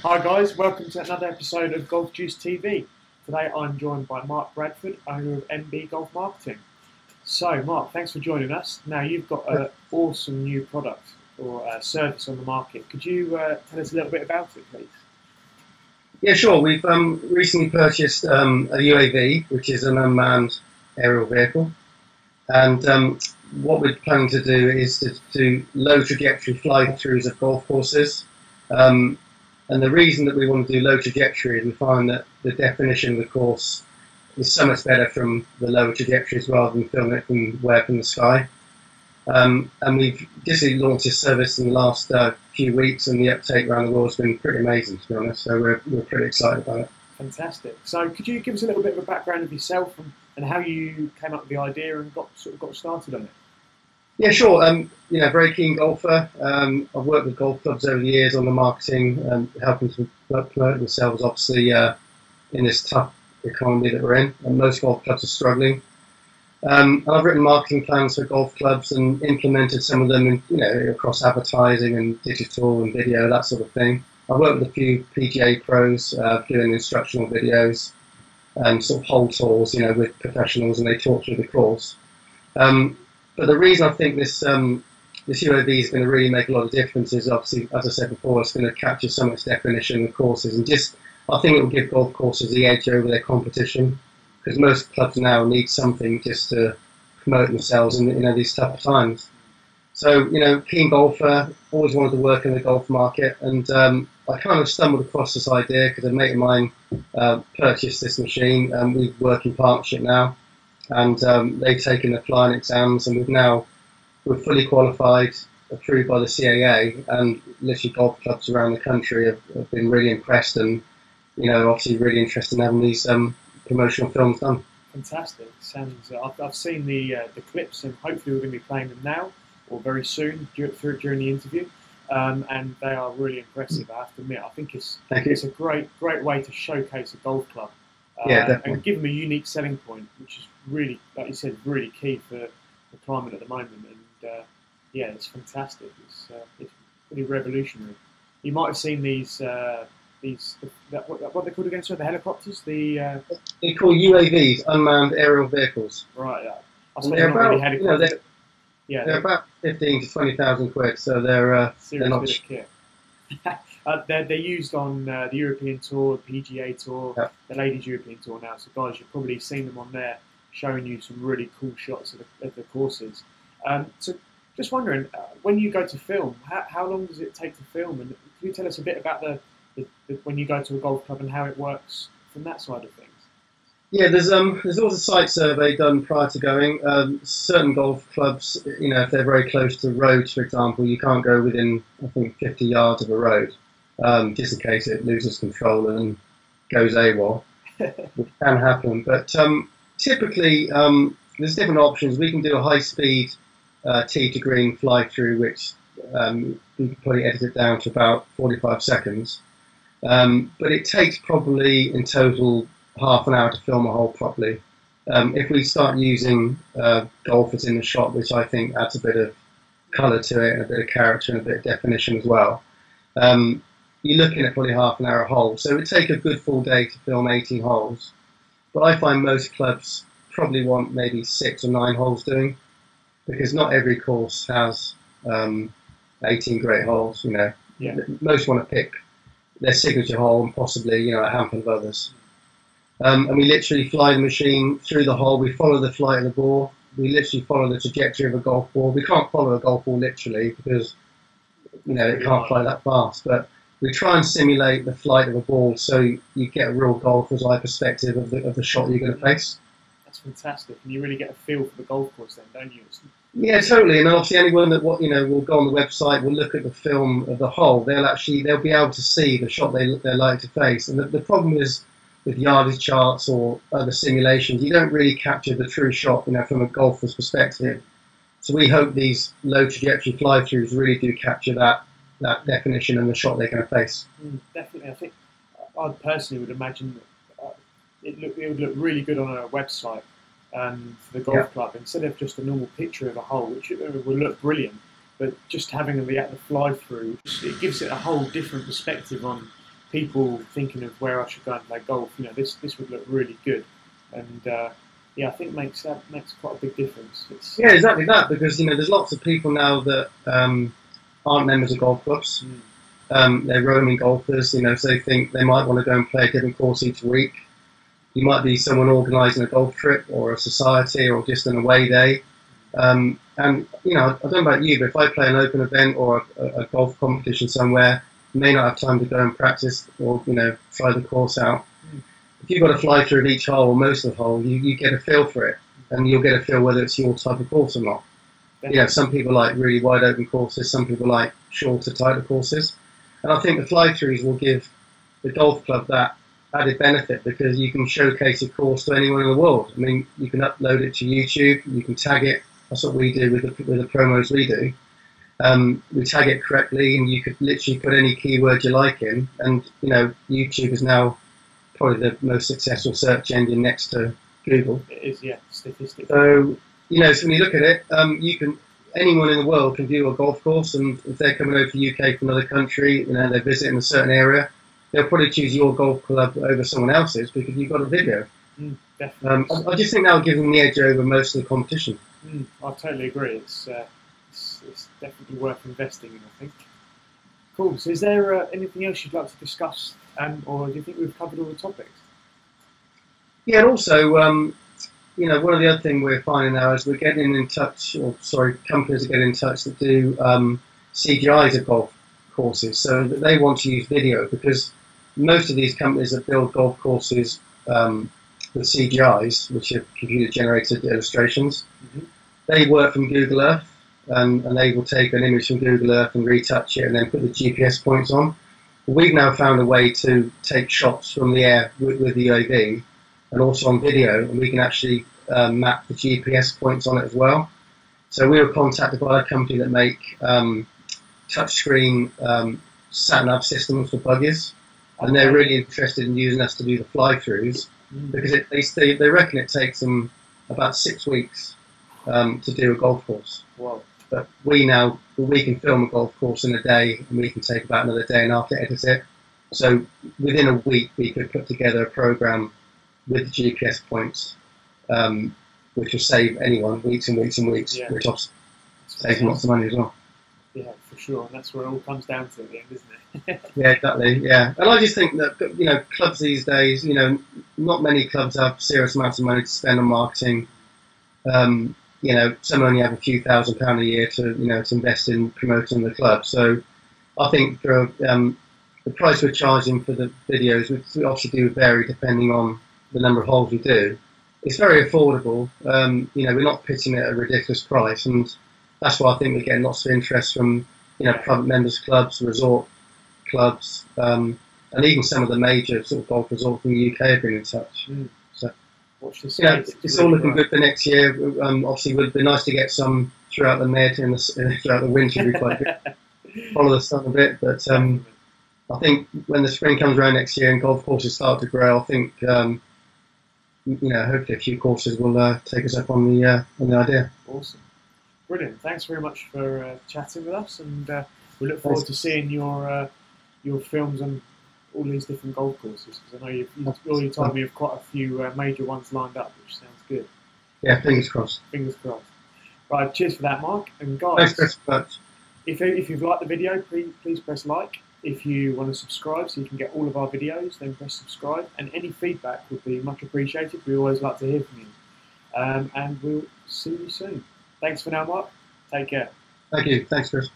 Hi guys, welcome to another episode of Golf Juice TV. Today I'm joined by Mark Bradford, owner of MB Golf Marketing. So Mark, thanks for joining us. Now you've got an awesome new product or service on the market. Could you tell us a little bit about it, please? Yeah, sure. We've recently purchased a UAV, which is an unmanned aerial vehicle. And what we're planning to do is to do low trajectory fly-throughs of golf courses. And the reason that we want to do low trajectory is we find that the definition of the course is so much better from the lower trajectories rather than filming it from way up in the sky. And we've just launched this service in the last few weeks, and the uptake around the world has been pretty amazing, to be honest. So we're pretty excited about it. Fantastic. So could you give us a little bit of a background of yourself and how you came up with the idea and got started on it? Yeah, sure. Very keen golfer. I've worked with golf clubs over the years on the marketing, helping to promote themselves, obviously, in this tough economy that we're in, and most golf clubs are struggling. And I've written marketing plans for golf clubs and implemented some of them, across advertising and digital and video, that sort of thing. I've worked with a few PGA pros doing instructional videos and sort of whole tours, with professionals, and they talk through the course. But the reason I think this UAV is going to really make a lot of difference is, obviously, as I said before, it's going to capture some of its definition of courses, and I think it will give golf courses the edge over their competition, because most clubs now need something just to promote themselves in these tough times. So, keen golfer, always wanted to work in the golf market, and I kind of stumbled across this idea because a mate of mine purchased this machine, and we work in partnership now. And they've taken the flying exams, and we're fully qualified, approved by the CAA, and literally golf clubs around the country have been really impressed, and obviously really interested in having these promotional films done. Fantastic. Sounds. I've seen the clips, and hopefully we're going to be playing them now or very soon during the interview, and they are really impressive. I have to admit, I think it's a great way to showcase a golf club. Yeah, definitely. And give them a unique selling point, which is really, like you said, really key for the climate at the moment. And yeah, it's fantastic. It's pretty revolutionary. You might have seen what are they called again? So the helicopters, they're called UAVs, unmanned aerial vehicles. Right. I suppose they're not about, really helicopters. They're about 15 to 20,000 quid. So they're not kit. They're used on the European Tour, the PGA Tour, yeah, the Ladies European Tour now. So guys, you've probably seen them on there, showing you some really cool shots of the courses. So just wondering, when you go to film, how long does it take to film? And can you tell us a bit about when you go to a golf club and how it works from that side of things? Yeah, there's always a site survey done prior to going. Certain golf clubs, if they're very close to roads, for example, you can't go within, I think, 50 yards of a road, just in case it loses control and goes AWOL, which can happen. But typically, there's different options. We can do a high-speed tee to green fly-through, which we can probably edit it down to about 45 seconds. But it takes probably, in total, half an hour to film a hole properly. If we start using golfers in the shot, which I think adds a bit of colour to it and a bit of character and a bit of definition as well, you're looking at probably half an hour a hole. So it would take a good full day to film 18 holes. But I find most clubs probably want maybe 6 or 9 holes doing, because not every course has 18 great holes. Yeah. Most want to pick their signature hole and possibly a handful of others. And we literally fly the machine through the hole. We follow the flight of the ball. We literally follow the trajectory of a golf ball. We can't follow a golf ball literally because it can't fly that fast. But we try and simulate the flight of a ball so you get a real golfer's eye perspective of the shot you're going to face. That's fantastic, and you really get a feel for the golf course then, don't you? Yeah, totally. And obviously, anyone that will go on the website, will look at the film of the hole. They'll be able to see the shot they're likely to face. And the problem is, with yardage charts or other simulations, you don't really capture the true shot, from a golfer's perspective. So we hope these low trajectory fly-throughs really do capture that definition and the shot they're going to face. Definitely. I think I personally would imagine that it would look really good on a website for the golf club, instead of just a normal picture of a hole, which will look brilliant, but just having the fly-through, it gives it a whole different perspective on people thinking of where I should go and play golf, this would look really good, and yeah, I think makes quite a big difference. Yeah, exactly that, because there's lots of people now that aren't members of golf clubs. They're roaming golfers, so they think they might want to go and play a different course each week. You might be someone organising a golf trip or a society or just an away day. And I don't know about you, but if I play an open event or a golf competition somewhere, I may not have time to go and practice or try the course out. If you've got to fly through each hole or most of the hole, you get a feel for it, and you'll get a feel whether it's your type of course or not. Some people like really wide open courses, some people like shorter, tighter courses, and I think the Fly-THRUs will give the golf club that added benefit, because you can showcase a course to anyone in the world. I mean, you can upload it to YouTube, you can tag it. That's what we do with the promos we do. We tag it correctly, and you could literally put any keyword you like in. And YouTube is now probably the most successful search engine next to Google. It is, yeah, statistically. So so when you look at it, anyone in the world can view a golf course, and if they're coming over to the UK from another country, they're visiting a certain area, they'll probably choose your golf club over someone else's because you've got a video. Definitely. I just think that will give them the edge over most of the competition. I totally agree. It's definitely worth investing in, I think. Cool. So is there anything else you'd like to discuss, or do you think we've covered all the topics? Yeah, and also, one of the other things we're finding now is we're getting in touch, companies are getting in touch that do CGIs of golf courses, so that they want to use video, because most of these companies that build golf courses with CGIs, which are computer-generated illustrations, they work from Google Earth, and they will take an image from Google Earth and retouch it and then put the GPS points on. We've now found a way to take shots from the air with the UAV and also on video, and we can actually map the GPS points on it as well. So we were contacted by a company that make touchscreen sat-nav systems for buggies, and they're really interested in using us to do the fly-throughs, because they reckon it takes them about 6 weeks to do a golf course. Wow. But we can film a golf course in a day, and we can take about another day and a half to edit it. So within a week we could put together a program with the GPS points, which will save anyone weeks and weeks and weeks, which obviously saves lots of money as well. Yeah, for sure, and that's where it all comes down to at the end, isn't it? Yeah, exactly. Yeah, and I just think that clubs these days, not many clubs have serious amounts of money to spend on marketing. Some only have a few £1,000s a year to invest in promoting the club. So I think for the price we're charging for the videos, which obviously do vary depending on the number of holes we do, it's very affordable. We're not pitching it at a ridiculous price, and that's why I think we're getting lots of interest from private members clubs, resort clubs, and even some of the major sort of golf resorts in the UK have been in touch. So watch this. It's all looking good for next year. Obviously, it would be nice to get some throughout the mid and throughout the winter. Would be quite good. Follow the sun a bit, but I think when the spring comes around next year and golf courses start to grow, I think hopefully a few courses will take us up on the idea. Awesome, brilliant. Thanks very much for chatting with us, and we look forward to seeing your films on all these different golf courses, because I know you've already told me of quite a few major ones lined up, which sounds good. Yeah, fingers crossed. Fingers crossed. Right, cheers for that, Mark. And guys, thanks very much. If you've liked the video, please press like. If you want to subscribe so you can get all of our videos, then press subscribe. And any feedback would be much appreciated. We always like to hear from you. And we'll see you soon. Thanks for now, Mark. Take care. Thank you. Thanks, Chris.